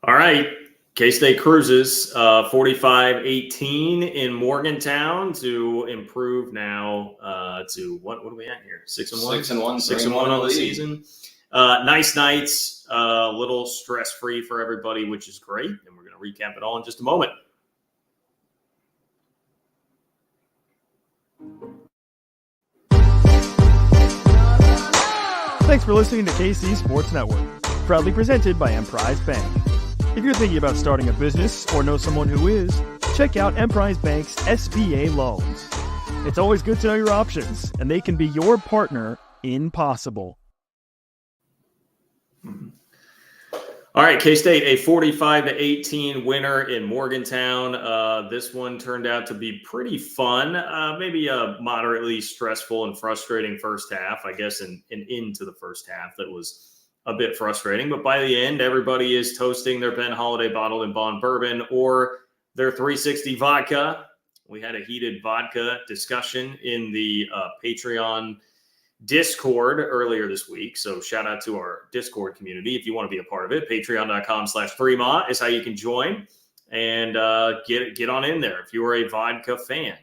All right. K-State cruises 45-18 in Morgantown to improve now to what are we at here? 6-1? 6-1. 6-1 on the season. Nice nights, a little stress-free for everybody, which is great. And we're going to recap it all in just a moment. Thanks for listening to KC Sports Network, proudly presented by Emprise Bank. If you're thinking about starting a business or know someone who is, check out Emprise Bank's SBA loans. It's always good to know your options, and they can be your partner in possible. All right, K-State, a 45-18 winner in Morgantown. This one turned out to be pretty fun, maybe a moderately stressful and frustrating first half, I guess, and into the first half that was a bit frustrating. But by the end, everybody is toasting their Ben Holiday bottled in bond bourbon or their 360 vodka. We had a heated vodka discussion in the Patreon Discord earlier this week. So shout out to our Discord community. If you want to be a part of it, patreon.com/3ma is how you can join and get on in there. If you are a vodka fan,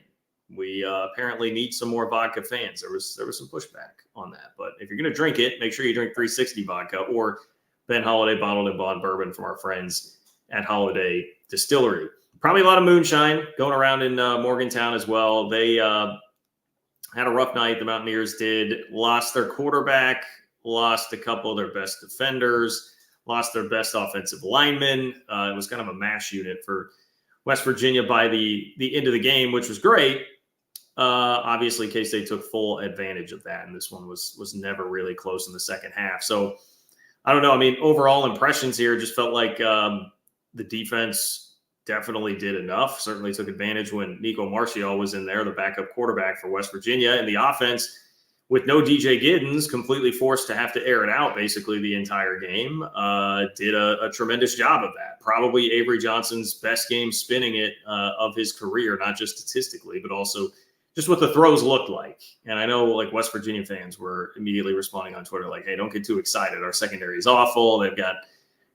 we apparently need some more vodka fans. There was some pushback on that. But if you're going to drink it, make sure you drink 360 vodka or Ben Holiday bottled in bond bourbon from our friends at Holiday Distillery. Probably a lot of moonshine going around in Morgantown as well. They had a rough night. The Mountaineers did. Lost their quarterback, lost a couple of their best defenders, lost their best offensive linemen. It was kind of a mash unit for West Virginia by the end of the game, which was great. Obviously, K-State took full advantage of that, and this one was never really close in the second half. So, I don't know. I mean, overall impressions here just felt like the defense definitely did enough. Certainly took advantage when Nico Marcial was in there, the backup quarterback for West Virginia. And the offense, with no DJ Giddens, completely forced to have to air it out basically the entire game, did a tremendous job of that. Probably Avery Johnson's best game spinning it of his career, not just statistically, but also just what the throws looked like. And I know like West Virginia fans were immediately responding on Twitter like, hey, don't get too excited. Our secondary is awful. They've got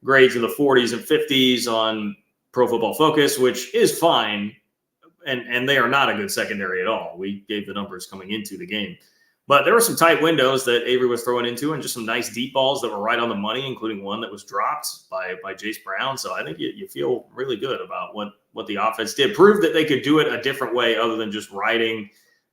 grades in the 40s and 50s on Pro Football Focus, which is fine. And they are not a good secondary at all. We gave the numbers coming into the game. But there were some tight windows that Avery was throwing into and just some nice deep balls that were right on the money, including one that was dropped by Jace Brown. So I think you feel really good about what the offense did. Proved that they could do it a different way other than just riding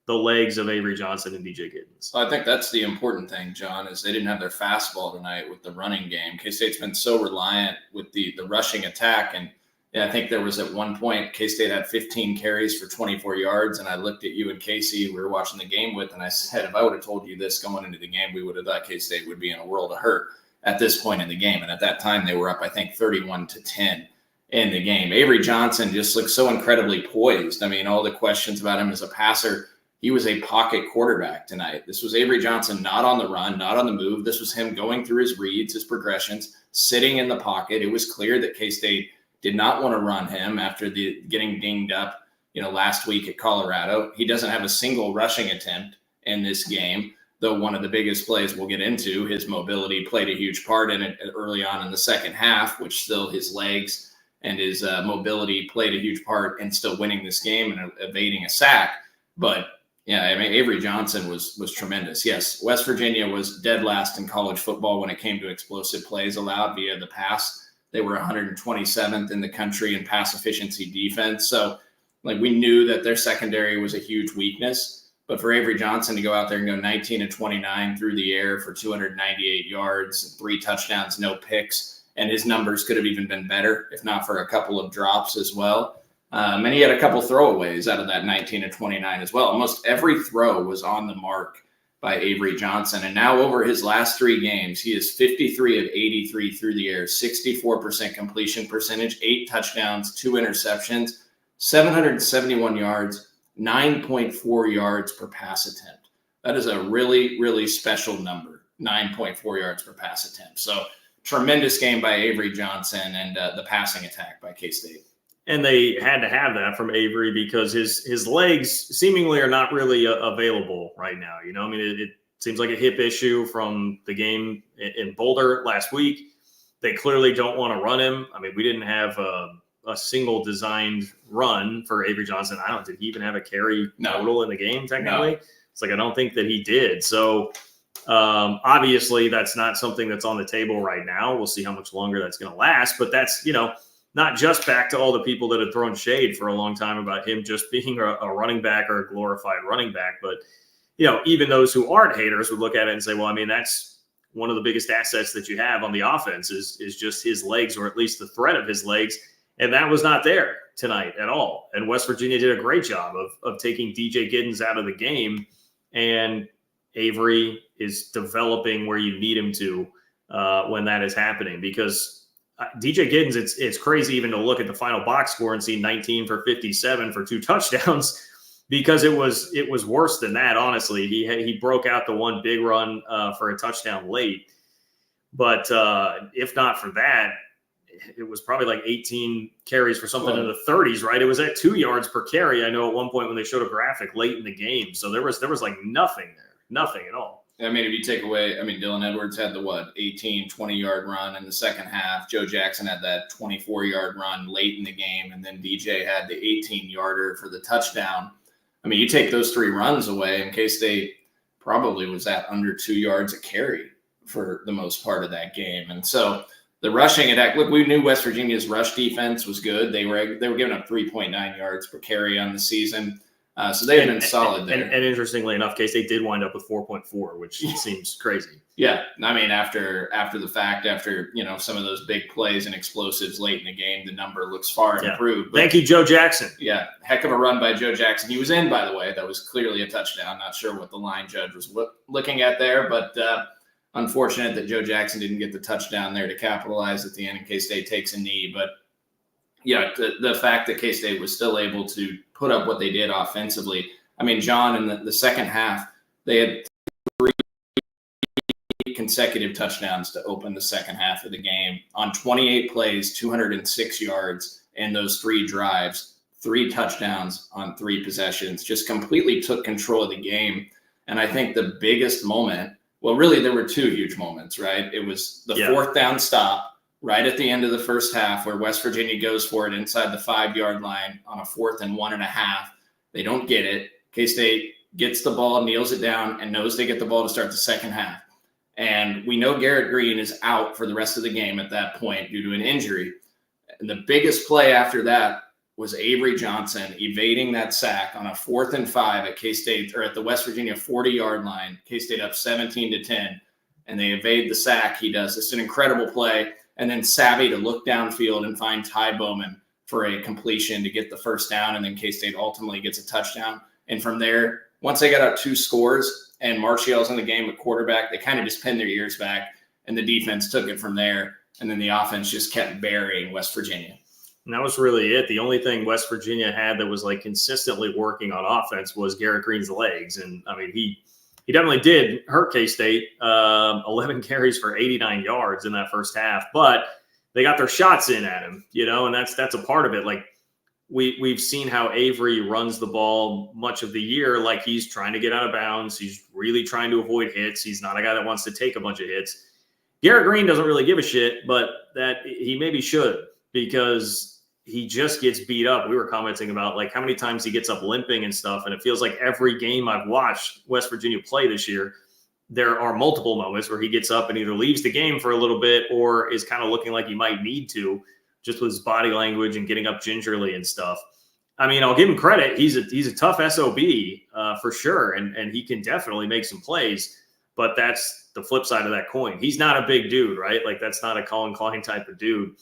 the legs of Avery Johnson and DJ Giddens. I think that's the important thing, John, is they didn't have their fastball tonight with the running game. K-State's been so reliant with the rushing attack. And yeah, I think there was at one point, K-State had 15 carries for 24 yards. And I looked at you and Casey, we were watching the game with, and I said, if I would have told you this going into the game, we would have thought K-State would be in a world of hurt at this point in the game. And at that time, they were up, I think, 31-10 in the game. Avery Johnson just looked so incredibly poised. I mean, all the questions about him as a passer, he was a pocket quarterback tonight. This was Avery Johnson not on the run, not on the move. This was him going through his reads, his progressions, sitting in the pocket. It was clear that K-State did not want to run him after getting dinged up, last week at Colorado. He doesn't have a single rushing attempt in this game, though one of the biggest plays we'll get into, his mobility played a huge part in it early on in the second half, which still his legs and his mobility played a huge part in still winning this game and evading a sack. But yeah, I mean, Avery Johnson was tremendous. Yes, West Virginia was dead last in college football when it came to explosive plays allowed via the pass. They were 127th in the country in pass efficiency defense. So, we knew that their secondary was a huge weakness. But for Avery Johnson to go out there and go 19-29 through the air for 298 yards, 3 touchdowns, no picks, and his numbers could have even been better if not for a couple of drops as well. And he had a couple throwaways out of that 19-29 as well. Almost every throw was on the mark by Avery Johnson. And now over his last 3 games, he is 53 of 83 through the air, 64% completion percentage, 8 touchdowns, 2 interceptions, 771 yards, 9.4 yards per pass attempt. That is a really, really special number, 9.4 yards per pass attempt. So tremendous game by Avery Johnson and the passing attack by K-State. And they had to have that from Avery because his legs seemingly are not really available right now. It seems like a hip issue from the game in Boulder last week. They clearly don't want to run him. I mean, we didn't have a single designed run for Avery Johnson. Did he even have a carry total in the game technically? No. It's like, I don't think that he did. So obviously that's not something that's on the table right now. We'll see how much longer that's going to last, but that's, not just back to all the people that had thrown shade for a long time about him just being a running back or a glorified running back. But, even those who aren't haters would look at it and say, well, I mean, that's one of the biggest assets that you have on the offense is just his legs, or at least the threat of his legs. And that was not there tonight at all. And West Virginia did a great job of taking DJ Giddens out of the game. And Avery is developing where you need him to when that is happening, because DJ Giddens, it's crazy even to look at the final box score and see 19 for 57 for 2 touchdowns, because it was worse than that. Honestly, he broke out the one big run for a touchdown late, but if not for that, it was probably like 18 carries for something in the 30s, right? It was at 2 yards per carry. I know at one point when they showed a graphic late in the game, so there was like nothing there, nothing at all. I mean, if you take away, Dylan Edwards had the 20-yard run in the second half. Joe Jackson had that 24-yard run late in the game, and then DJ had the 18-yarder for the touchdown. I mean, you take those 3 runs away, and K-State probably was at under 2 yards a carry for the most part of that game. And so the rushing attack, look, we knew West Virginia's rush defense was good. They were giving up 3.9 yards per carry on the season. So they've been solid there. And interestingly enough, K-State did wind up with 4.4, which seems crazy. Yeah. I mean, after the fact, after, some of those big plays and explosives late in the game, the number looks far improved. But, thank you, Joe Jackson. Yeah. Heck of a run by Joe Jackson. He was in, by the way. That was clearly a touchdown. Not sure what the line judge was looking at there, but unfortunate that Joe Jackson didn't get the touchdown there to capitalize at the end, and K-State takes a knee. But yeah, the fact that K-State was still able to put up what they did offensively. I mean, John, in the second half, they had 3 consecutive touchdowns to open the second half of the game on 28 plays, 206 yards, and those 3 drives, 3 touchdowns on 3 possessions, just completely took control of the game. And I think the biggest moment, well, really there were 2 huge moments, right? It was the 4th down stop right at the end of the first half, where West Virginia goes for it inside the 5-yard line on a 4th and 1.5. They don't get it. K-State gets the ball, kneels it down, and knows they get the ball to start the second half. And we know Garrett Green is out for the rest of the game at that point due to an injury. And the biggest play after that was Avery Johnson evading that sack on a 4th and 5 at K-State, or at the West Virginia 40-yard line. K-State up 17-10, and they evade the sack. He does. It's an incredible play. And then savvy to look downfield and find Ty Bowman for a completion to get the first down. And then K-State ultimately gets a touchdown. And from there, once they got out 2 scores and Martial's in the game at quarterback, they kind of just pinned their ears back, and the defense took it from there. And then the offense just kept burying West Virginia. And that was really it. The only thing West Virginia had that was like consistently working on offense was Garrett Green's legs. And I mean, he definitely did hurt K-State, 11 carries for 89 yards in that first half, but they got their shots in at him, and that's a part of it. Like we've seen how Avery runs the ball much of the year. Like he's trying to get out of bounds. He's really trying to avoid hits. He's not a guy that wants to take a bunch of hits. Garrett Green doesn't really give a shit, but that he maybe should, because he just gets beat up. We were commenting about like how many times he gets up limping and stuff. And it feels like every game I've watched West Virginia play this year, there are multiple moments where he gets up and either leaves the game for a little bit or is kind of looking like he might need to, just with his body language and getting up gingerly and stuff. I mean, I'll give him credit. He's a tough SOB for sure. And he can definitely make some plays, but that's the flip side of that coin. He's not a big dude, right? Like that's not a Colin Klein type of dude.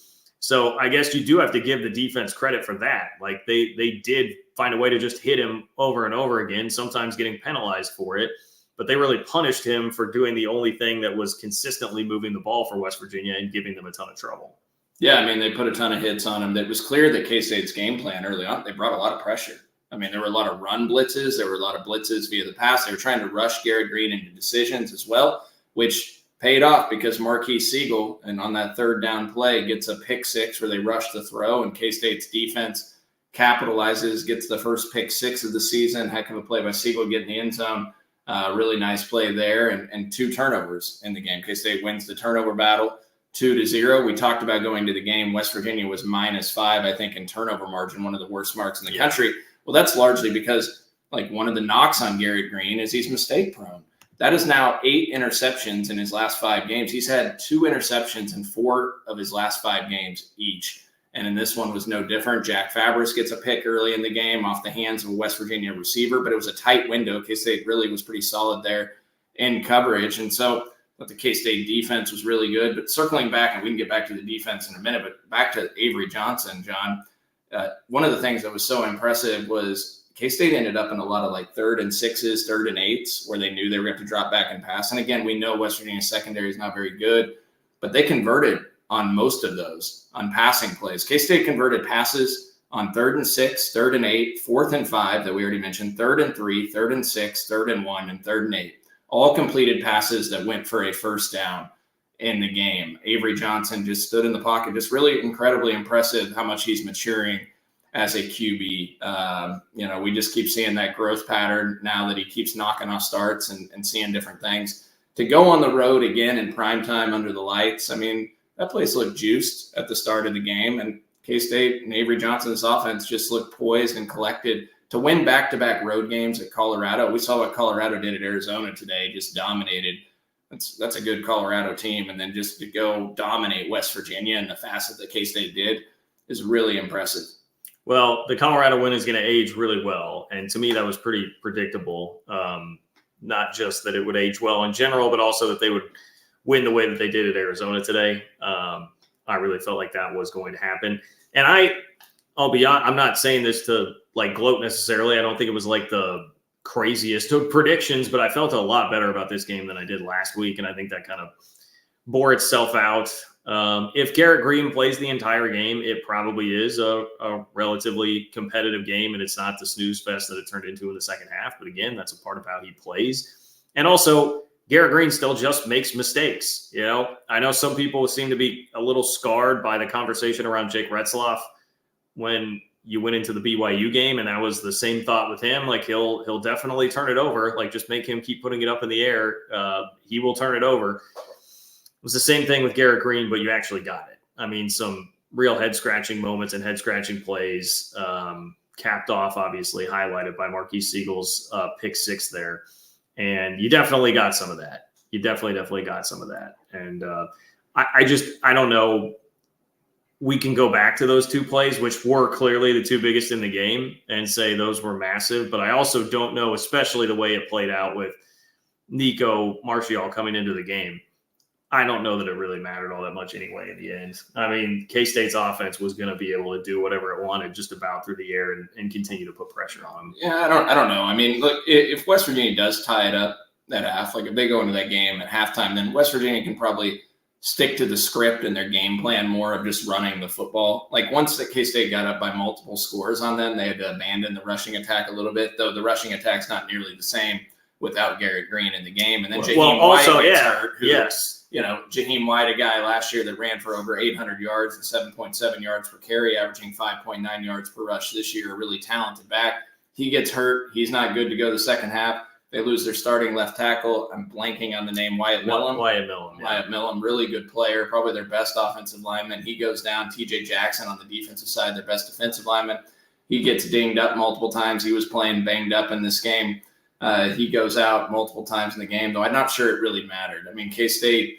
So I guess you do have to give the defense credit for that. Like they did find a way to just hit him over and over again, sometimes getting penalized for it, but they really punished him for doing the only thing that was consistently moving the ball for West Virginia and giving them a ton of trouble. Yeah, I mean, they put a ton of hits on him. It was clear that K-State's game plan early on, they brought a lot of pressure. I mean, there were a lot of run blitzes. There were a lot of blitzes via the pass. They were trying to rush Garrett Green into decisions as well, which paid off because Marquis Siegel, and on that 3rd down play, gets a pick 6 where they rush the throw, and K-State's defense capitalizes, gets the first pick 6 of the season. Heck of a play by Siegel getting the end zone. Really nice play there, and 2 turnovers in the game. K-State wins the turnover battle. 2-0. We talked about going to the game. West Virginia was -5, I think, in turnover margin, one of the worst marks in the country. Well, that's largely because one of the knocks on Garrett Green is he's mistake prone. That is now 8 interceptions in his last 5 games. He's had 2 interceptions in 4 of his last 5 games each. And in this one was no different. Jack Fabris gets a pick early in the game off the hands of a West Virginia receiver, but it was a tight window. K-State really was pretty solid there in coverage. And so but the K-State defense was really good. But circling back, and we can get back to the defense in a minute, but back to Avery Johnson, John, one of the things that was so impressive was K-State ended up in a lot of 3rd and 6s, 3rd and 8s, where they knew they were going to drop back and pass. And again, we know West Virginia's secondary is not very good, but they converted on most of those on passing plays. K-State converted passes on 3rd and 6, 3rd and 8, 4th and 5 that we already mentioned, 3rd and 3, 3rd and 6, 3rd and 1, and 3rd and 8. All completed passes that went for a first down in the game. Avery Johnson just stood in the pocket. Just really incredibly impressive how much he's maturing as a QB. We just keep seeing that growth pattern now that he keeps knocking off starts and seeing different things. To go on the road again in primetime under the lights, I mean, that place looked juiced at the start of the game. And K-State and Avery Johnson's offense just looked poised and collected to win back-to-back road games at Colorado. We saw what Colorado did at Arizona today, just dominated. That's a good Colorado team. And then just to go dominate West Virginia in the facet that K-State did is really impressive. Well, the Colorado win is going to age really well. And to me, that was pretty predictable. Not just that it would age well in general, but also that they would win the way that they did at Arizona today. I really felt like that was going to happen. And I'll be honest, I'm not saying this to gloat necessarily. I don't think it was the craziest of predictions, but I felt a lot better about this game than I did last week. And I think that kind of bore itself out. If Garrett Green plays the entire game, it probably is a relatively competitive game, and it's not the snooze fest that it turned into in the second half. But again, that's a part of how he plays. And also, Garrett Green still just makes mistakes. I know some people seem to be a little scarred by the conversation around Jake Retzloff when you went into the BYU game, and that was the same thought with him. He'll definitely turn it over. Just make him keep putting it up in the air. He will turn it over. It was the same thing with Garrett Green, but you actually got it. I mean, some real head-scratching moments and head-scratching plays, capped off, obviously, highlighted by Marquise Siegel's pick 6 there. And you definitely got some of that. You definitely got some of that. And I don't know. We can go back to those 2 plays, which were clearly the 2 biggest in the game, and say those were massive. But I also don't know, especially the way it played out with Nico Marchiol coming into the game. I don't know that it really mattered all that much anyway in the end. I mean, K-State's offense was going to be able to do whatever it wanted just about through the air and continue to put pressure on them. Yeah, I don't know. I mean, look, if West Virginia does tie it up that half, if they go into that game at halftime, then West Virginia can probably stick to the script and their game plan more of just running the football. Once the K-State got up by multiple scores on them, they had to abandon the rushing attack a little bit, though the rushing attack's not nearly the same without Garrett Green in the game. And then Jaheim White gets hurt. Jaheim White, a guy last year that ran for over 800 yards and 7.7 yards per carry, averaging 5.9 yards per rush this year, a really talented back. He gets hurt. He's not good to go the second half. They lose their starting left tackle. I'm blanking on the name, Wyatt Millam. Wyatt Millam, really good player, probably their best offensive lineman. He goes down. TJ Jackson on the defensive side, their best defensive lineman. He gets dinged up multiple times. He was playing banged up in this game. He goes out multiple times in the game, though I'm not sure it really mattered. I mean, K-State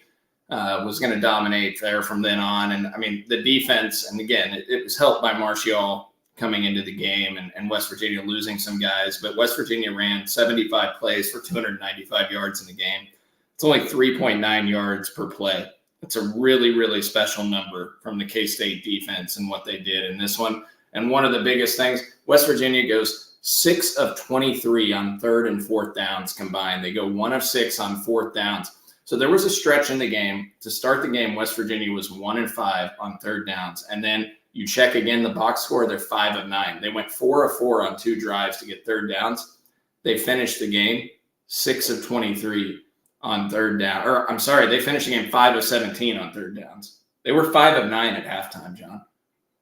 was going to dominate there from then on. And, I mean, the defense, and again, it was helped by Marchiol coming into the game and West Virginia losing some guys. But West Virginia ran 75 plays for 295 yards in the game. It's only 3.9 yards per play. It's a really, really special number from the K-State defense and what they did in this one. And one of the biggest things, West Virginia goes 6 of 23 on 3rd and 4th downs combined. They go 1 of 6 on 4th downs. So there was a stretch in the game. To start the game, West Virginia was 1 and 5 on 3rd downs. And then you check again the box score, they're 5 of 9. They went 4 of 4 on 2 drives to get 3rd downs. They finished the game 6 of 23 on 3rd down. Or I'm sorry, they finished the game 5 of 17 on 3rd downs. They were 5 of 9 at halftime, John.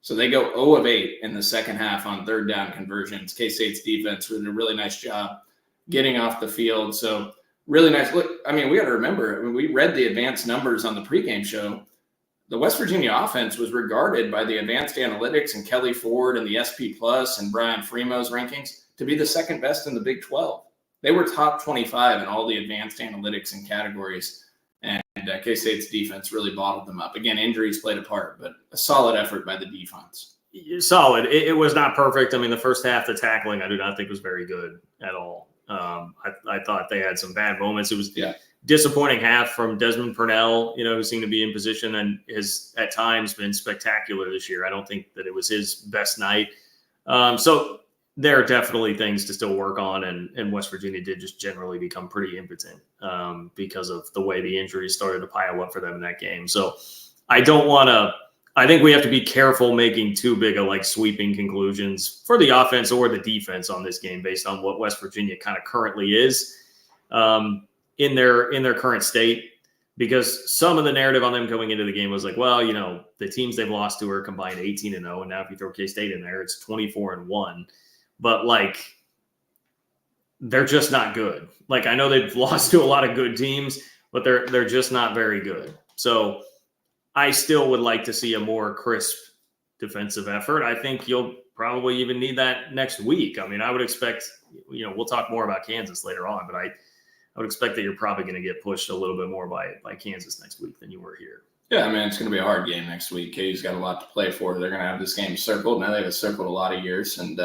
So they go 0 of 8 in the second half on 3rd down conversions. K-State's defense did a really nice job getting off the field. So really nice. Look, I mean, we got to remember, we read the advanced numbers on the pregame show. the West Virginia offense was regarded by the advanced analytics and Kelly Ford and the SP Plus and Brian Fremo's rankings to be the second best in the Big 12. They were top 25 in all the advanced analytics and categories. And K-State's defense really bottled them up. Again, injuries played a part, but a solid effort by the defense. Solid. It was not perfect. I mean, the first half, the tackling, I do not think was very good at all. I thought they had some bad moments. It was disappointing half from Desmond Purnell, who seemed to be in position and has at times been spectacular this year. I don't think that it was his best night. So there are definitely things to still work on, and West Virginia did just generally become pretty impotent because of the way the injuries started to pile up for them in that game. So I think we have to be careful making too big of sweeping conclusions for the offense or the defense on this game based on what West Virginia kind of currently is in their current state, because some of the narrative on them going into the game was the teams they've lost to are combined 18-0, and now if you throw K-State in there, it's 24-1. But they're just not good. I know they've lost to a lot of good teams, but they're just not very good. So I still would like to see a more crisp defensive effort. I think you'll probably even need that next week. I mean, I would expect, we'll talk more about Kansas later on, but I would expect that you're probably going to get pushed a little bit more by Kansas next week than you were here. Yeah, I mean, it's going to be a hard game next week. KU's got a lot to play for. They're going to have this game circled. Now they've circled a lot of years, and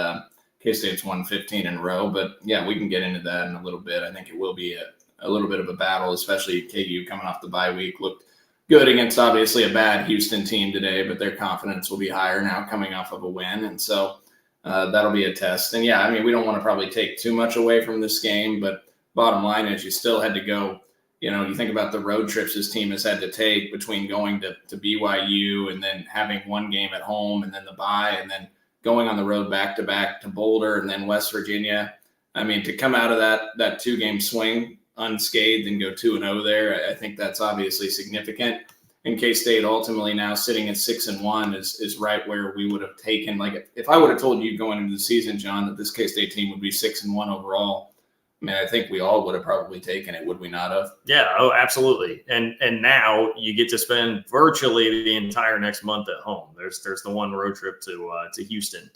K-State's won 15 in a row. But, yeah, we can get into that in a little bit. I think it will be a little bit of a battle, especially KU coming off the bye week. Looked good against obviously a bad Houston team today, but their confidence will be higher now coming off of a win. And so that'll be a test. And, yeah, I mean, we don't want to probably take too much away from this game, but bottom line is you still had to go. You think about the road trips this team has had to take between going to BYU and then having one game at home and then the bye and then going on the road back-to-back to Boulder and then West Virginia. I mean, to come out of that two-game swing unscathed and go 2-0 there, I think that's obviously significant. And K-State ultimately now sitting at 6-1 is right where we would have taken. If I would have told you going into the season, John, that this K-State team would be 6-1 overall, I mean, I think we all would have probably taken it, would we not have? Yeah, absolutely. And now you get to spend virtually the entire next month at home. There's the one road trip to Houston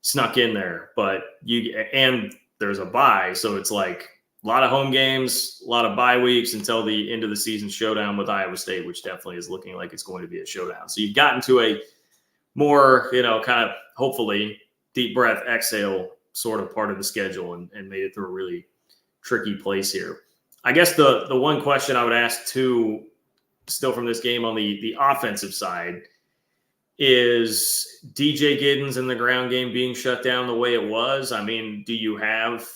snuck in there, but there's a bye, so it's a lot of home games, a lot of bye weeks until the end of the season showdown with Iowa State, which definitely is looking like it's going to be a showdown. So you've gotten to a more, kind of hopefully deep breath, exhale sort of part of the schedule and made it through a really tricky place here. I guess the one question I would ask too, still from this game on the offensive side, is DJ Giddens in the ground game being shut down the way it was. I mean, do you have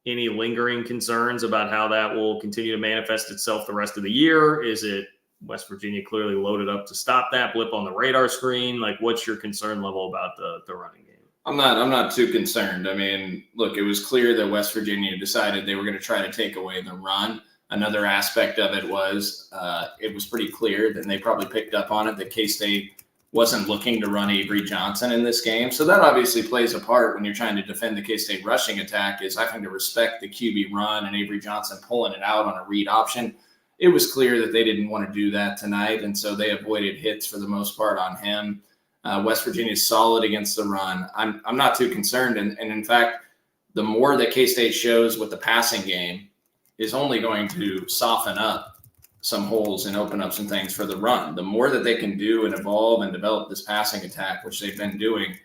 any lingering concerns about how that will continue to manifest itself the rest of the year? Is it West Virginia clearly loaded up to stop that blip on the radar screen? What's your concern level about the running game? I'm not too concerned. I mean, look, it was clear that West Virginia decided they were going to try to take away the run. Another aspect of it was pretty clear, and they probably picked up on it, that K-State wasn't looking to run Avery Johnson in this game. So that obviously plays a part when you're trying to defend the K-State rushing attack, is having to respect the QB run and Avery Johnson pulling it out on a read option. It was clear that they didn't want to do that tonight, and so they avoided hits for the most part on him. West Virginia is solid against the run. I'm not too concerned. And in fact, the more that K-State shows with the passing game is only going to soften up some holes and open up some things for the run. The more that they can do and evolve and develop this passing attack, which they've been doing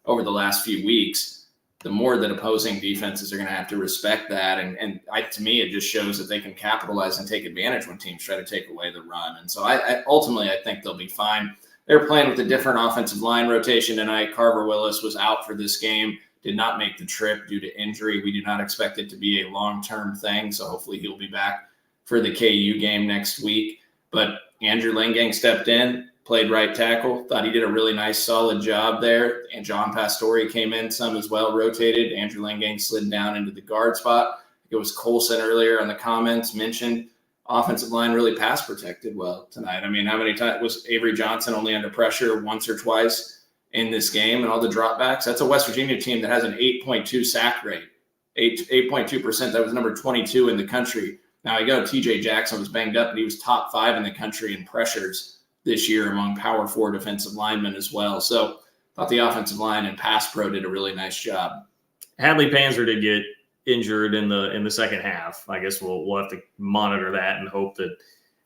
over the last few weeks, the more that opposing defenses are going to have to respect that. And to me, it just shows that they can capitalize and take advantage when teams try to take away the run. And so ultimately, I think they'll be fine. They're playing with a different offensive line rotation tonight. Carver Willis was out for this game, did not make the trip due to injury. We do not expect it to be a long-term thing, so hopefully he'll be back for the KU game next week. But Andrew Langang stepped in, played right tackle. Thought he did a really nice, solid job there. And John Pastore came in some as well, rotated. Andrew Langang slid down into the guard spot. It was Colson earlier on the comments mentioned offensive line really pass protected well tonight. I mean, how many times was Avery Johnson only under pressure once or twice in this game and all the dropbacks? That's a West Virginia team that has an 8.2 sack rate, 8.2%. That was number 22 in the country. Now, TJ Jackson was banged up, and he was top 5 in the country in pressures this year among Power 4 defensive linemen as well. So I thought the offensive line and pass pro did a really nice job. Hadley Panzer did get injured in the second half. I guess we'll have to monitor that and hope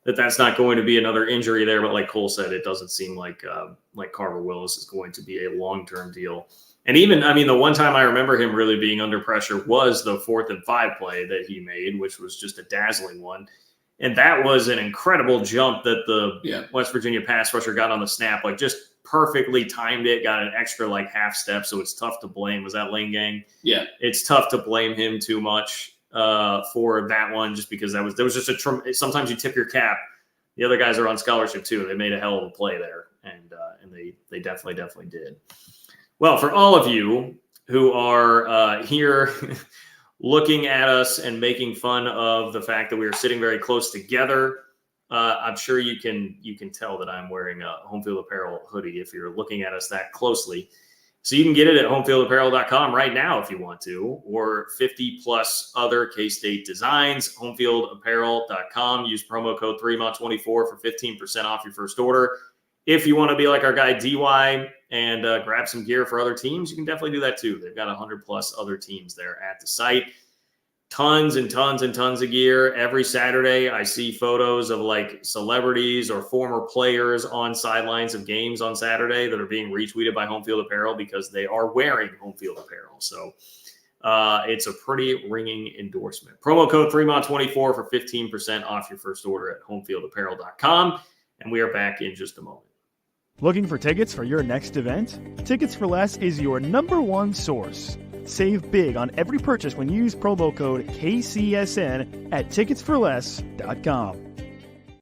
that's not going to be another injury there. But like Cole said, it doesn't seem like Carver Willis is going to be a long-term deal. And even, I mean, the one time I remember him really being under pressure was the 4th and 5 play that he made, which was just a dazzling one. And that was an incredible jump that the West Virginia pass rusher got on the snap, like just perfectly timed it, got an extra like half step. So it's tough to blame. Was that Lane Gang? Yeah. It's tough to blame him too much for that one, just because there was just sometimes you tip your cap. The other guys are on scholarship too. They made a hell of a play there, and they definitely did. Well, for all of you who are here looking at us and making fun of the fact that we are sitting very close together, I'm sure you can tell that I'm wearing a Home Field Apparel hoodie if you're looking at us that closely. So you can get it at homefieldapparel.com right now if you want to, or 50 plus other K-State designs. Homefieldapparel.com. Use promo code 3MA24 for 15% off your first order. If you want to be like our guy DY and grab some gear for other teams, you can definitely do that too. They've got 100 plus other teams there at the site. Tons and tons and tons of gear. Every Saturday, I see photos of like celebrities or former players on sidelines of games on Saturday that are being retweeted by Home Field Apparel because they are wearing Home Field Apparel. So it's a pretty ringing endorsement. Promo code 3MA24 for 15% off your first order at homefieldapparel.com. And we are back in just a moment. Looking for tickets for your next event? Tickets for Less is your #1 source. Save big on every purchase when you use promo code KCSN at ticketsforless.com.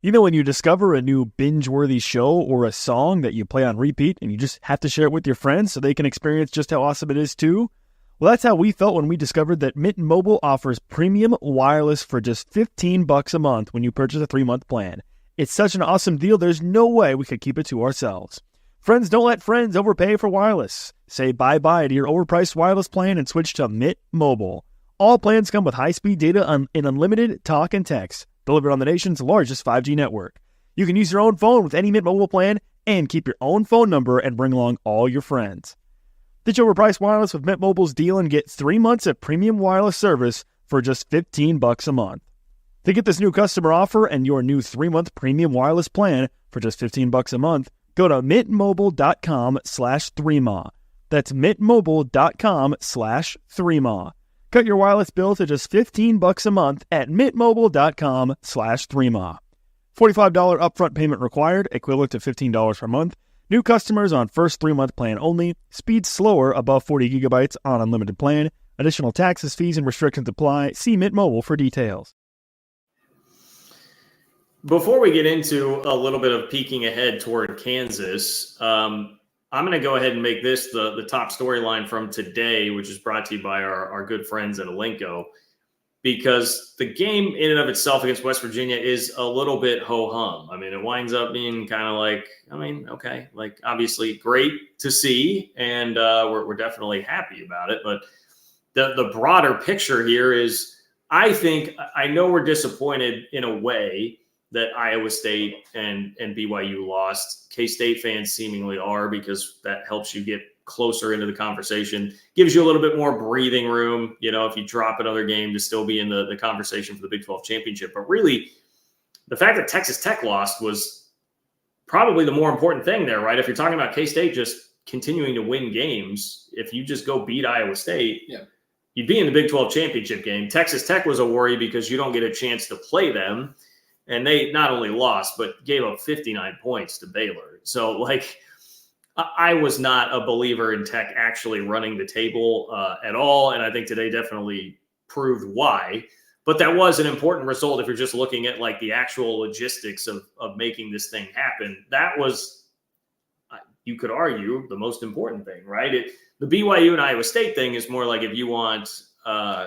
You know when you discover a new binge-worthy show or a song that you play on repeat and you just have to share it with your friends so they can experience just how awesome it is too? Well, that's how we felt when we discovered that Mint Mobile offers premium wireless for just $15 a month when you purchase a 3-month plan. It's such an awesome deal, there's no way we could keep it to ourselves. Friends don't let friends overpay for wireless. Say bye-bye to your overpriced wireless plan and switch to Mint Mobile. All plans come with high-speed data and unlimited talk and text, delivered on the nation's largest 5G network. You can use your own phone with any Mint Mobile plan and keep your own phone number and bring along all your friends. Ditch overpriced wireless with Mint Mobile's deal and get 3 months of premium wireless service for just $15 a month. To get this new customer offer and your new 3-month premium wireless plan for just $15 a month, go to mintmobile.com/3ma. That's mintmobile.com/3ma. Cut your wireless bill to just $15 a month at mintmobile.com/3ma. $45 upfront payment required, equivalent to $15 per month. New customers on first 3-month plan only. Speed slower above 40 gigabytes on unlimited plan. Additional taxes, fees, and restrictions apply. See Mint Mobile for details. Before we get into a little bit of peeking ahead toward Kansas, I'm going to go ahead and make this the top storyline from today, which is brought to you by our good friends at Elenco, because the game in and of itself against West Virginia is a little bit ho-hum. I mean, it winds up being kind of like, okay, like obviously great to see, and we're definitely happy about it. But the broader picture here is, I know we're disappointed in a way that Iowa State and BYU lost. K-State fans seemingly are, because that helps you get closer into the conversation, gives you a little bit more breathing room, if you drop another game, to still be in the conversation for the Big 12 championship. But really, the fact that Texas Tech lost was probably the more important thing there, right? If you're talking about K-State just continuing to win games, if you just go beat Iowa State, you'd be in the Big 12 championship game. Texas Tech was a worry because you don't get a chance to play them. And they not only lost, but gave up 59 points to Baylor. So, I was not a believer in Tech actually running the table at all. And I think today definitely proved why. But that was an important result if you're just looking at, the actual logistics of making this thing happen. That was, you could argue, the most important thing, right? The BYU and Iowa State thing is more like if you want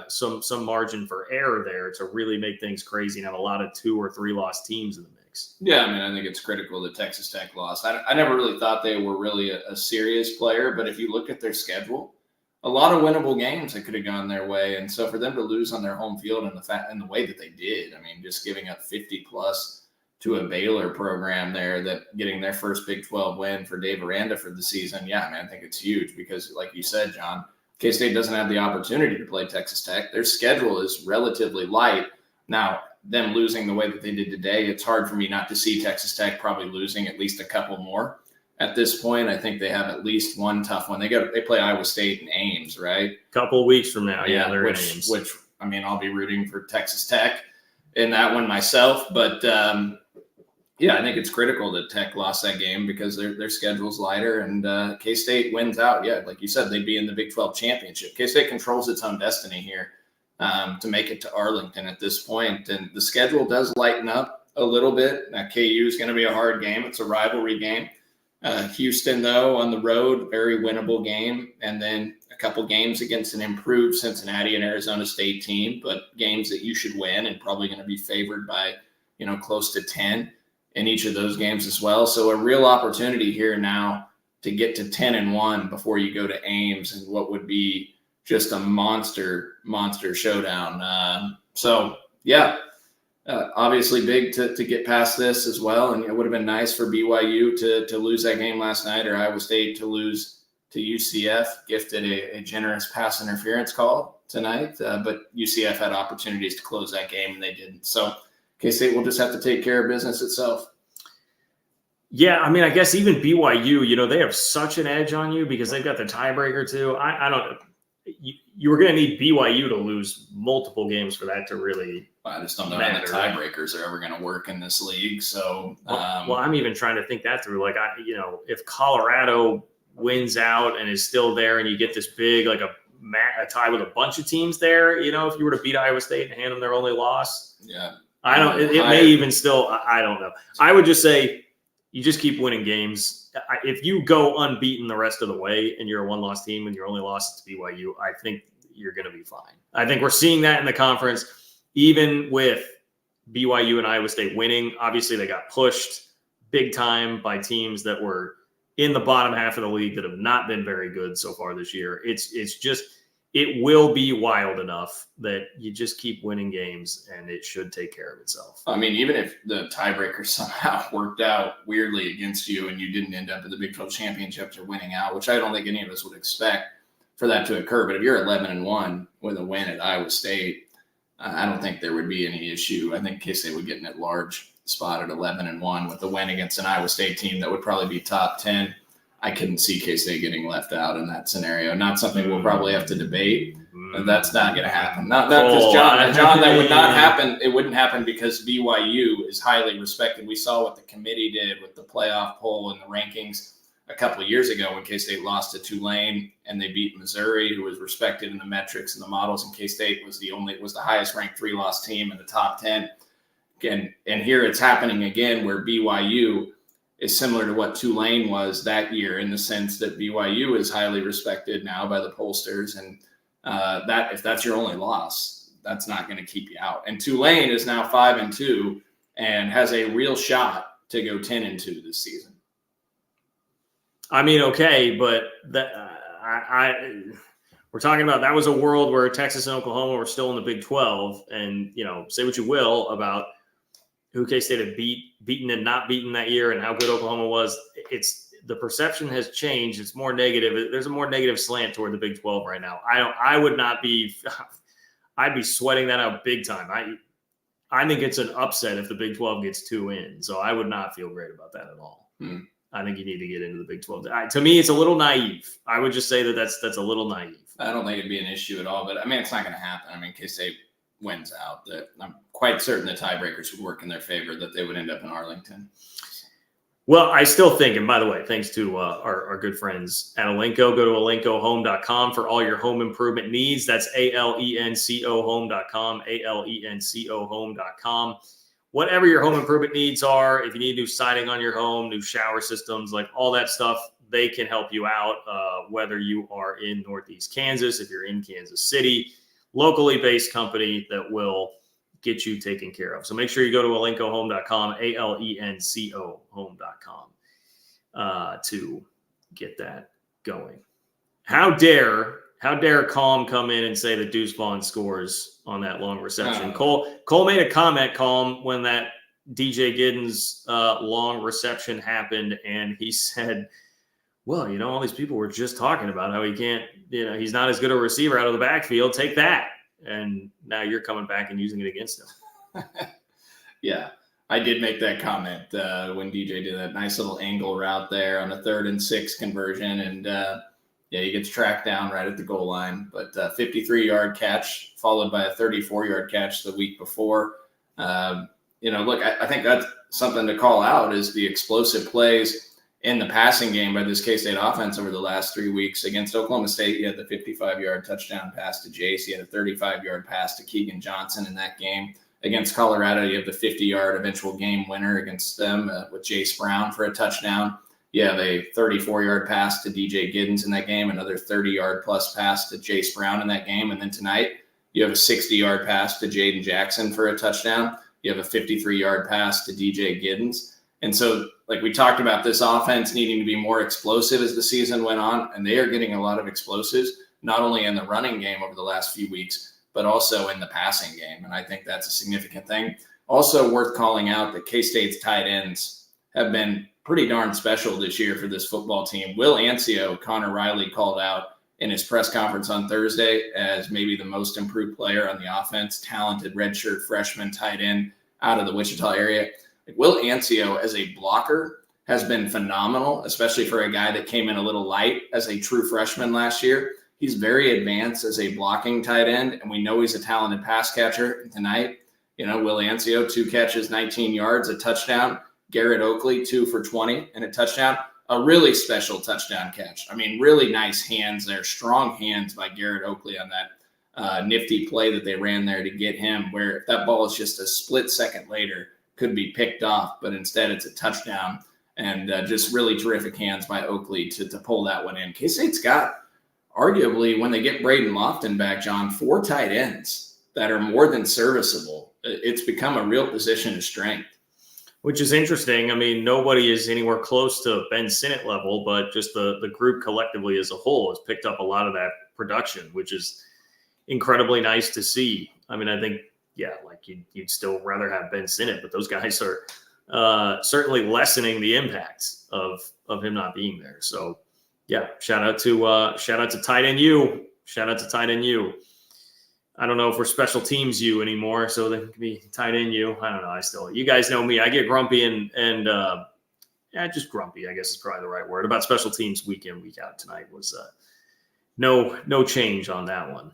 some margin for error there to really make things crazy and have a lot of 2 or 3 lost teams in the mix. Yeah, I think it's critical that Texas Tech lost. I never really thought they were really a serious player, but if you look at their schedule, a lot of winnable games that could have gone their way. And so for them to lose on their home field in the way that they did, just giving up 50 plus to a Baylor program there that getting their first Big 12 win for Dave Aranda for the season. Yeah, man, I think it's huge because, like you said, John, K-State doesn't have the opportunity to play Texas Tech. Their schedule is relatively light. Now, them losing the way that they did today, it's hard for me not to see Texas Tech probably losing at least a couple more. At this point, I think they have at least one tough one. They play Iowa State and Ames, right? Couple of weeks from now, yeah, they're in Ames. Which, I mean, I'll be rooting for Texas Tech in that one myself. But, yeah, I think it's critical that Tech lost that game because their schedule's lighter and K-State wins out. Yeah, like you said, they'd be in the Big 12 championship. K-State controls its own destiny here to make it to Arlington at this point. And the schedule does lighten up a little bit. Now, KU is going to be a hard game. It's a rivalry game. Houston, though, on the road, very winnable game. And then a couple games against an improved Cincinnati and Arizona State team, but games that you should win and probably going to be favored by, close to 10 in each of those games as well. So a real opportunity here now to get to 10-1 before you go to Ames and what would be just a monster showdown. Obviously big to get past this as well. And it would have been nice for BYU to lose that game last night, or Iowa State to lose to UCF, gifted a generous pass interference call tonight. But UCF had opportunities to close that game and they didn't. So K-State will just have to take care of business itself. Yeah, I mean, I guess even BYU, they have such an edge on you because they've got the tiebreaker too. I don't – you were going to need BYU to lose multiple games for that to really I just don't know how the tiebreakers are ever going to work in this league. So, well, I'm even trying to think that through. Like, if Colorado wins out and is still there and you get this big, like a tie with a bunch of teams there, if you were to beat Iowa State and hand them their only loss. Yeah. I don't – it may even still – I don't know. I would just say – you just keep winning games. If you go unbeaten the rest of the way and you're a one-loss team and your only loss is to BYU, I think you're going to be fine. I think we're seeing that in the conference, even with BYU and Iowa State winning. Obviously, they got pushed big time by teams that were in the bottom half of the league that have not been very good so far this year. It will be wild enough that you just keep winning games and it should take care of itself. I mean, even if the tiebreaker somehow worked out weirdly against you and you didn't end up in the Big 12 championship or winning out, which I don't think any of us would expect for that to occur. But if you're 11-1 with a win at Iowa State, I don't think there would be any issue. I think K-State would get an at-large spot at 11-1 with the win against an Iowa State team that would probably be top 10. I couldn't see K-State getting left out in that scenario. Not something we'll probably have to debate. But that's not going to happen. Not because John, that would not happen. It wouldn't happen because BYU is highly respected. We saw what the committee did with the playoff poll and the rankings a couple of years ago when K-State lost to Tulane and they beat Missouri, who was respected in the metrics and the models. And K-State was the highest ranked 3-loss team in the top 10. And here it's happening again where BYU is similar to what Tulane was that year in the sense that BYU is highly respected now by the pollsters. And that if that's your only loss, that's not going to keep you out. And Tulane is now 5-2 and has a real shot to go 10-2 this season. I mean, okay, but we're talking about that was a world where Texas and Oklahoma were still in the Big 12. And, say what you will about who K-State had beaten and not beaten that year and how good Oklahoma was. The perception has changed. It's more negative. There's a more negative slant toward the Big 12 right now. I'd be sweating that out big time. I think it's an upset if the Big 12 gets 2 in. So I would not feel great about that at all. I think you need to get into the Big 12. To me, it's a little naive. I would just say that's a little naive. I don't think it'd be an issue at all, but I mean, it's not going to happen. I mean, K-State wins out. I'm quite certain the tiebreakers would work in their favor, that they would end up in Arlington. Well, I still think, and by the way, thanks to our good friends at Alenco, go to alencohome.com for all your home improvement needs. That's ALENCO home.com, ALENCO home.com. Whatever your home improvement needs are, if you need new siding on your home, new shower systems, like all that stuff, they can help you out, whether you are in Northeast Kansas, if you're in Kansas City, locally based company that will get you taken care of. So make sure you go to alencohome.com, ALENCO home.com, to get that going. How dare Calm come in and say that Deuce Vaughn scores on that long reception? Cole made a comment, Calm, when that DJ Giddens' long reception happened, and he said, well, all these people were just talking about how he can't, he's not as good a receiver out of the backfield. Take that. And now you're coming back and using it against him. Yeah, I did make that comment when DJ did that nice little angle route there on a 3rd and 6 conversion. And he gets tracked down right at the goal line. But 53-yard catch followed by a 34-yard catch the week before. Look, I think that's something to call out is the explosive plays in the passing game by this K-State offense over the last 3 weeks. Against Oklahoma State, you had the 55-yard touchdown pass to Jace. You had a 35-yard pass to Keegan Johnson in that game. Against Colorado, you have the 50-yard eventual game winner against them with Jace Brown for a touchdown. You have a 34-yard pass to DJ Giddens in that game, another 30-yard plus pass to Jace Brown in that game. And then tonight, you have a 60-yard pass to Jaden Jackson for a touchdown. You have a 53-yard pass to DJ Giddens. And so, like we talked about, this offense needing to be more explosive as the season went on, and they are getting a lot of explosives, not only in the running game over the last few weeks, but also in the passing game. And I think that's a significant thing. Also worth calling out that K-State's tight ends have been pretty darn special this year for this football team. Will Ancio, Connor Riley called out in his press conference on Thursday as maybe the most improved player on the offense, talented redshirt freshman tight end out of the Wichita area. Will Ancio as a blocker has been phenomenal, especially for a guy that came in a little light as a true freshman last year. He's very advanced as a blocking tight end, and we know he's a talented pass catcher. Tonight, Will Ancio, 2 catches, 19 yards, a touchdown. Garrett Oakley, 2 for 20 and a touchdown. A really special touchdown catch. I mean, really nice hands there, strong hands by Garrett Oakley on that nifty play that they ran there to get him, where if that ball is just a split second later, could be picked off, but instead it's a touchdown. And just really terrific hands by Oakley to pull that one in. K-State's got, arguably, when they get Braden Lofton back, John, 4 tight ends that are more than serviceable. It's become a real position of strength. Which is interesting. I mean, nobody is anywhere close to Ben Sinnott level, but just the group collectively as a whole has picked up a lot of that production, which is incredibly nice to see. I mean, I think, like you'd still rather have Ben Sinnott, but those guys are certainly lessening the impacts of him not being there. So, shout out to tight end U. Shout out to tight end U. I don't know if we're special teams U anymore, so they can be tight end U. I don't know. You guys know me. I get grumpy and just grumpy, I guess is probably the right word. About special teams week in, week out. Tonight was no change on that one.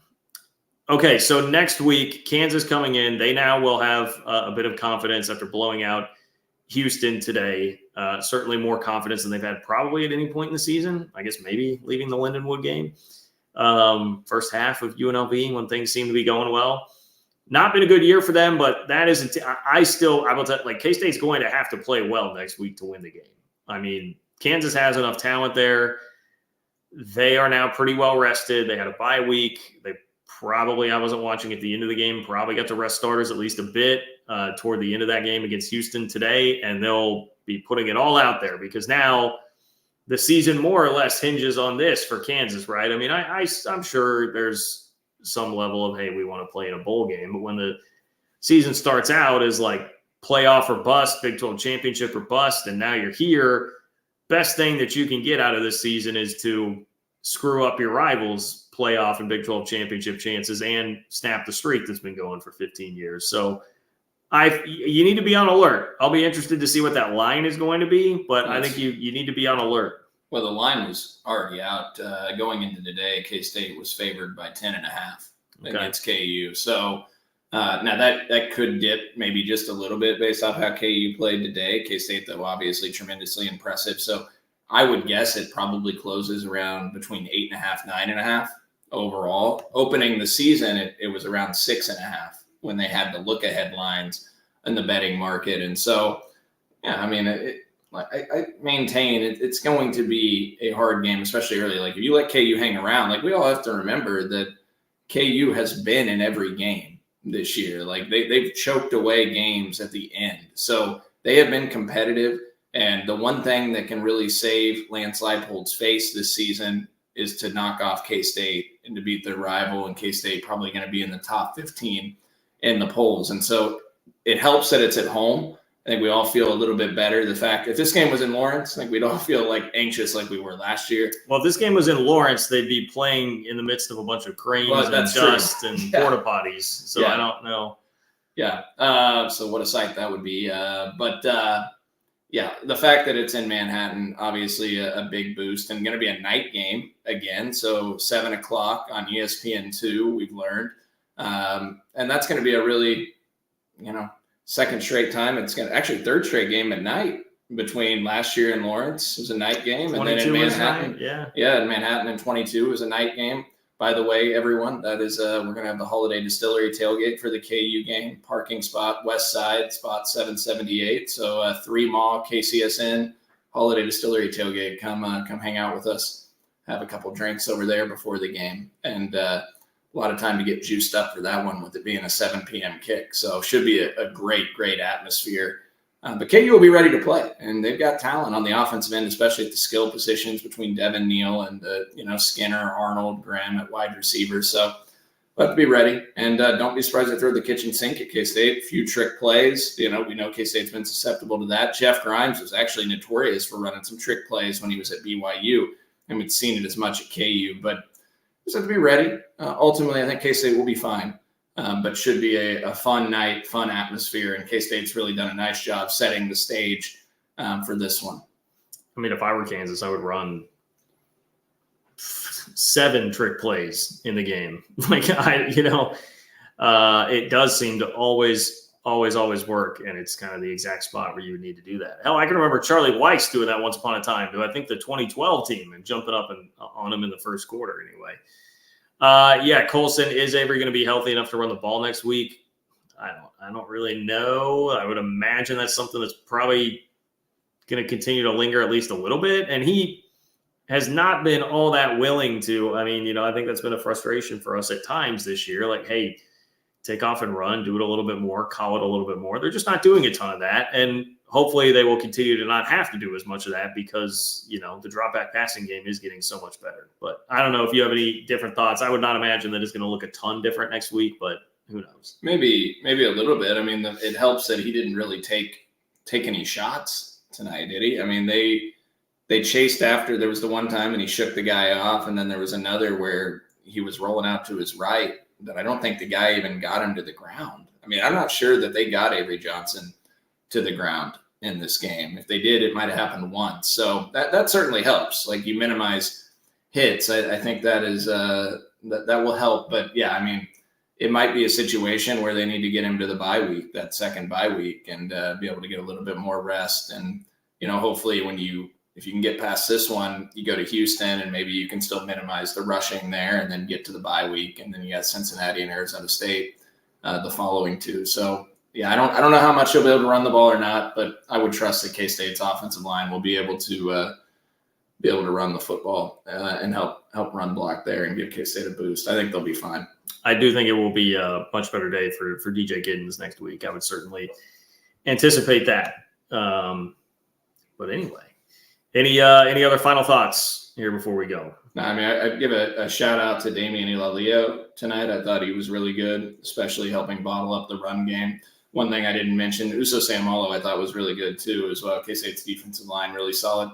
Okay, so next week, Kansas coming in. They now will have a bit of confidence after blowing out Houston today. Certainly more confidence than they've had probably at any point in the season. I guess maybe leaving the Lindenwood game. First half of UNLV when things seem to be going well. Not been a good year for them, but that is I will tell you, K-State's going to have to play well next week to win the game. I mean, Kansas has enough talent there. They are now pretty well rested. They had a bye week. They probably, I wasn't watching at the end of the game, probably got to rest starters at least a bit toward the end of that game against Houston today, and they'll be putting it all out there because now the season more or less hinges on this for Kansas, right? I mean, I'm sure there's some level of, hey, we want to play in a bowl game. But when the season starts out as like playoff or bust, Big 12 championship or bust, and now you're here, best thing that you can get out of this season is to screw up your rivals' playoff and Big 12 championship chances and snap the streak that's been going for 15 years. So you need to be on alert. I'll be interested to see what that line is going to be, but I think you need to be on alert. Well, the line was already out going into today. K-State was favored by 10.5 against KU. So now that could dip maybe just a little bit based off how KU played today. K-State, though, obviously tremendously impressive. So I would guess it probably closes around between 8.5, 9.5 overall. Opening the season, it was around 6.5 when they had the look-ahead lines in the betting market. And so, I mean, I maintain it's going to be a hard game, especially early. Like, if you let KU hang around, we all have to remember that KU has been in every game this year. They've choked away games at the end. So they have been competitive. And the one thing that can really save Lance Leipold's face this season is to knock off K-State and to beat their rival. And K-State probably going to be in the top 15 in the polls. And so it helps that it's at home. I think we all feel a little bit better. The fact if this game was in Lawrence, I think we'd all feel like anxious like we were last year. Well, if this game was in Lawrence, they'd be playing in the midst of a bunch of cranes and dust and porta potties. So I don't know. Yeah. So what a sight that would be. Yeah, the fact that it's in Manhattan, obviously a big boost, and going to be a night game again. So 7 o'clock on ESPN2, we've learned. And that's going to be a really, second straight time. It's going to actually third straight game at night between last year and Lawrence. It was a night game. And then in Manhattan. In Manhattan in 22 was a night game. By the way, everyone, that is, we're going to have the Holiday Distillery tailgate for the KU game. Parking spot, west side, spot 778. So 3 Mall, KCSN, Holiday Distillery tailgate. Come hang out with us. Have a couple drinks over there before the game. And a lot of time to get juiced up for that one with it being a 7 p.m. kick. So should be a great, great atmosphere. But KU will be ready to play, and they've got talent on the offensive end, especially at the skill positions between Devin Neal and Skinner, Arnold, Graham at wide receivers. So we'll have to be ready, and don't be surprised to throw the kitchen sink at K-State. A few trick plays. We know K-State's been susceptible to that. Jeff Grimes was actually notorious for running some trick plays when he was at BYU, and we'd seen it as much at KU. But just have to be ready. Ultimately, I think K-State will be fine. But should be a fun night, fun atmosphere, and K-State's really done a nice job setting the stage for this one. I mean, if I were Kansas, I would run 7 trick plays in the game. It does seem to always work, and it's kind of the exact spot where you would need to do that. Hell, I can remember Charlie Weiss doing that once upon a time to, I think, the 2012 team and jumping up on him in the first quarter anyway. Colson, is Avery going to be healthy enough to run the ball next week? I don't really know. I would imagine that's something that's probably going to continue to linger at least a little bit. And he has not been all that willing to. I mean, I think that's been a frustration for us at times this year. Like, hey, take off and run, do it a little bit more, call it a little bit more. They're just not doing a ton of that. And hopefully they will continue to not have to do as much of that because, the drop back passing game is getting so much better. But I don't know if you have any different thoughts. I would not imagine that it's going to look a ton different next week, but who knows? Maybe a little bit. I mean, it helps that he didn't really take any shots tonight, did he? I mean, they chased after. There was the one time and he shook the guy off, and then there was another where he was rolling out to his right that I don't think the guy even got him to the ground. I mean, I'm not sure that they got Avery Johnson to the ground in this game. If they did, it might have happened once. So that certainly helps. Like, you minimize hits. I think that is that will help. But yeah, I mean, it might be a situation where they need to get him to the bye week, that second bye week, and be able to get a little bit more rest. And hopefully if you can get past this one, you go to Houston and maybe you can still minimize the rushing there and then get to the bye week. And then you got Cincinnati and Arizona State the following 2. So yeah, I don't know how much he'll be able to run the ball or not, but I would trust that K-State's offensive line will be able to run the football and help run block there and give K-State a boost. I think they'll be fine. I do think it will be a much better day for DJ Giddens next week. I would certainly anticipate that. But anyway, any other final thoughts here before we go? No, I mean, I'd give a shout out to Damian Ilalio tonight. I thought he was really good, especially helping bottle up the run game. One thing I didn't mention, Uso Samolo, I thought was really good too as well. K-State's defensive line really solid.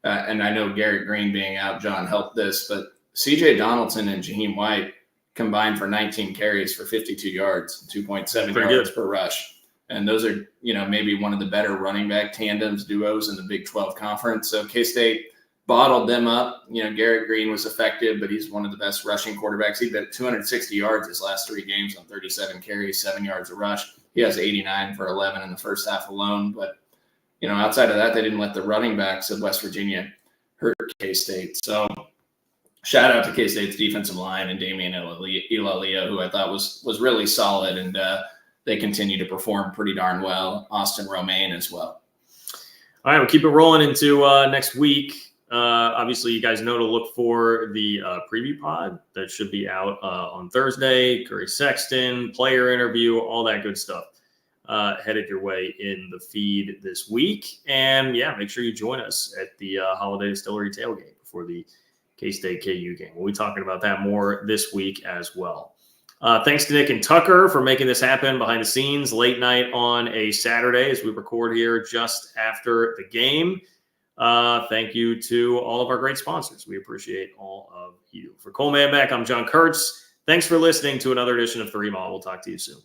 And I know Garrett Green being out, John, helped this, but CJ Donaldson and Jaheim White combined for 19 carries for 52 yards, 2.7 yards per rush. And those are, maybe one of the better running back tandems, duos in the Big 12 conference. So K-State bottled them up. Garrett Green was effective, but he's one of the best rushing quarterbacks. He's been at 260 yards his last 3 games on 37 carries, 7 yards a rush. He has 89 for 11 in the first half alone. But, outside of that, they didn't let the running backs of West Virginia hurt K-State. So shout out to K-State's defensive line and Damian Ilalio, who I thought was really solid. And they continue to perform pretty darn well. Austin Romaine as well. All right, we'll keep it rolling into next week. Obviously, you guys know to look for the preview pod that should be out on Thursday. Curry Sexton, player interview, all that good stuff headed your way in the feed this week. And yeah, make sure you join us at the Holiday Distillery tailgate before the K-State KU game. We'll be talking about that more this week as well. Thanks to Nick and Tucker for making this happen behind the scenes, late night on a Saturday as we record here just after the game. Thank you to all of our great sponsors. We appreciate all of you. For Cole Manbeck, I'm John Kurtz. Thanks for listening to another edition of 3 Ball. We'll talk to you soon.